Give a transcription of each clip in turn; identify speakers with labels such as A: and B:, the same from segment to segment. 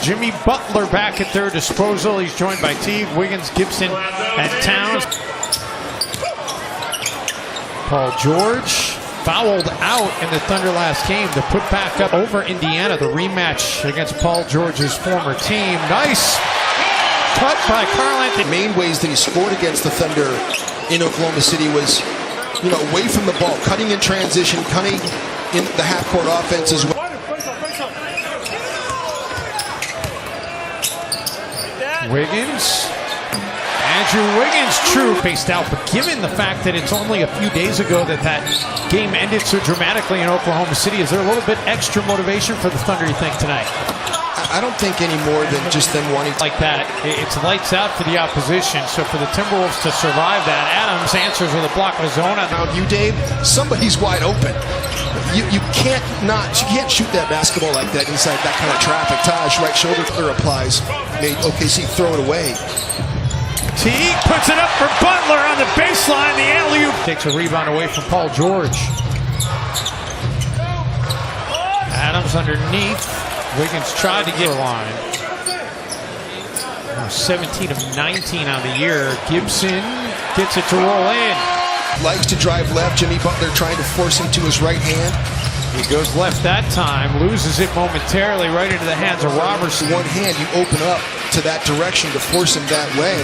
A: Jimmy Butler back at their disposal. He's joined by Teague, Wiggins, Gibson, and Towns. Paul George fouled out in the Thunder last game to put back up over Indiana, the rematch against Paul George's former team. Nice cut by Karl-Anthony.
B: The main ways that he scored against the Thunder in Oklahoma City was, away from the ball, cutting in transition, cutting in the half-court offense as well.
A: Wiggins. Andrew Wiggins, true, faced out, but given the fact that it's only a few days ago that game ended so dramatically in Oklahoma City, is there a little bit extra motivation for the Thunder, you think, tonight?
B: I don't think any more than just them wanting
A: like that. It's lights out for the opposition, so for the Timberwolves to survive that, Adams answers with a block of his own.
B: Now, Dave, somebody's wide open. You can't shoot that basketball like that inside that kind of traffic. Taj, right shoulder clear applies, made OKC throw it away.
A: Teague puts it up for Butler on the baseline. The alley-oop takes a rebound away from Paul George. Adams underneath. Wiggins tried to get a line. 17 of 19 on the year. Gibson gets it to roll in.
B: Likes to drive left. Jimmy Butler trying to force him to his right hand.
A: He goes left that time, loses it momentarily right into the hands of Robertson.
B: One hand, you open up to that direction to force him that way.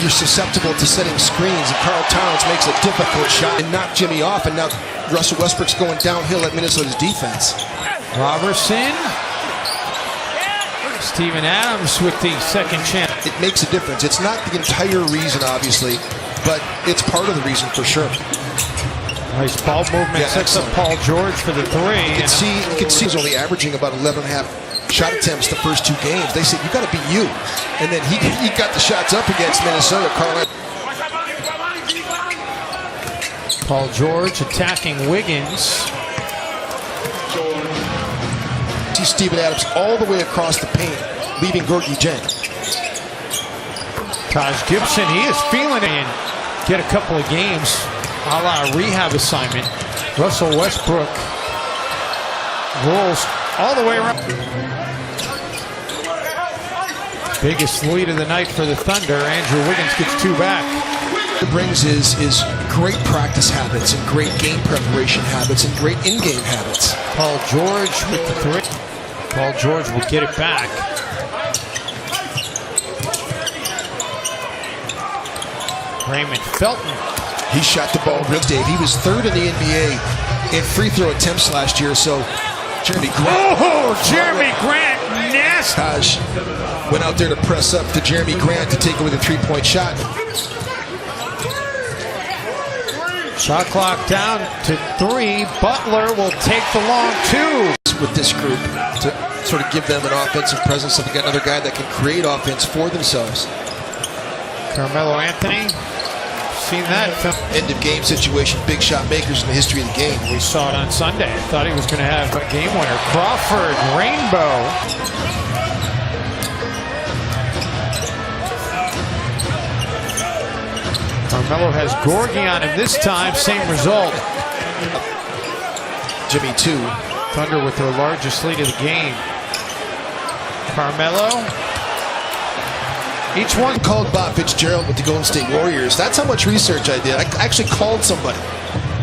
B: You're susceptible to setting screens, and Karl Towns makes a difficult shot and knocked Jimmy off, and now Russell Westbrook's going downhill at Minnesota's defense.
A: Robertson. Steven Adams with the second chance.
B: It makes a difference. It's not the entire reason, obviously, but it's part of the reason for sure.
A: Nice ball movement, sets up Paul George for the three.
B: You can see he's only averaging about 11.5 shot attempts the first two games. They said, you got to be you. And then he got the shots up against Minnesota.
A: Paul George attacking Wiggins.
B: See Steven Adams all the way across the paint, leaving Gorgie Jen.
A: Taj Gibson, he is feeling it and get a couple of games a la rehab assignment. Russell Westbrook rolls all the way around. Biggest lead of the night for the Thunder. Andrew Wiggins gets two back.
B: What it brings is great practice habits and great game preparation habits and great in-game habits.
A: Paul George with the three. Paul George will get it back. Raymond Felton.
B: He shot the ball real, Dave. He was third in the NBA in free throw attempts last year, so Jeremy Grant.
A: Oh, Jeremy Grant, nasty.
B: Taj went out there to press up to Jeremy Grant to take away the three-point shot.
A: Shot clock down to 3. Butler will take the long 2.
B: With this group to sort of give them an offensive presence, so they got another guy that can create offense for themselves.
A: Carmelo Anthony. Seen that
B: end of game situation, big shot makers in the history of the game.
A: We saw it on Sunday. I thought he was going to have a game winner. Crawford, rainbow. Carmelo has Gorgie on him this time, same result.
B: Jimmy 2.
A: Thunder with their largest lead of the game. Carmelo. Each one
B: called Bob Fitzgerald with the Golden State Warriors. That's how much research I did. I actually called somebody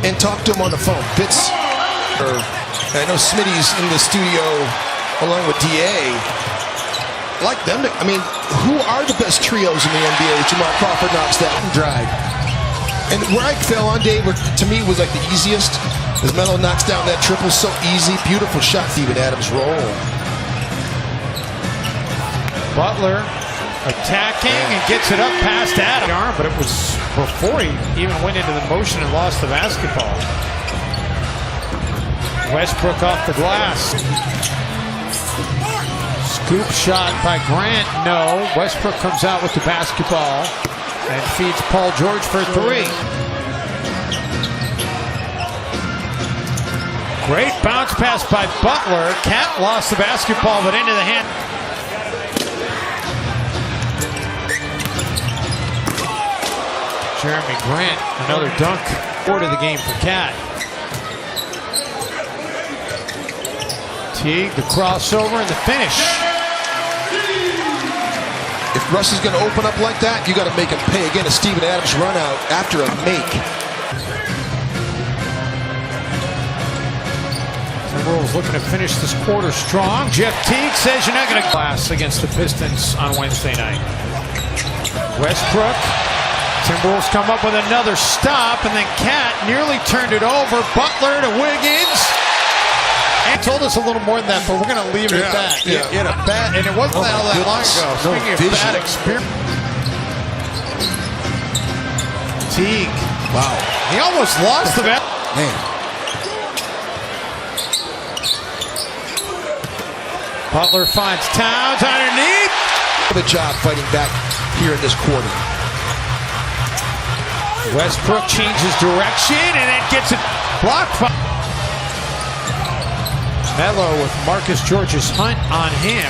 B: and talked to him on the phone. I know Smitty's in the studio along with DA. I like them. Who are the best trios in the NBA? Jamal Crawford knocks that and drive. And where I fell on, Dave, to me was like the easiest, as Melo knocks down that triple, so easy. Beautiful shot, Steven Adams roll.
A: Butler attacking and gets it up past Adams. But it was before he even went into the motion and lost the basketball. Westbrook off the glass. Scoop shot by Grant, no. Westbrook comes out with the basketball and feeds Paul George for 3. Great bounce pass by Butler. Cat lost the basketball, but into the hand. Jeremy Grant, another dunk. Forward of the game for Cat. Teague, the crossover and the finish.
B: Russ is going to open up like that, you got to make him pay. Again, a Steven Adams run out after a make.
A: Timberwolves looking to finish this quarter strong. Jeff Teague says you're not going to class against the Pistons on Wednesday night. Westbrook. Timberwolves come up with another stop, and then Cat nearly turned it over. Butler to Wiggins. And told us a little more than that, but we're going to leave it at that.
B: Yeah.
A: He had a bad, and it wasn't all that long ago. Speaking of bad experience. Teague.
B: Wow.
A: He almost lost the bat.
B: Man.
A: Butler finds Towns underneath.
B: Good job fighting back here in this quarter.
A: Westbrook changes direction and then gets it blocked by Melo with Marcus George's Hunt on him.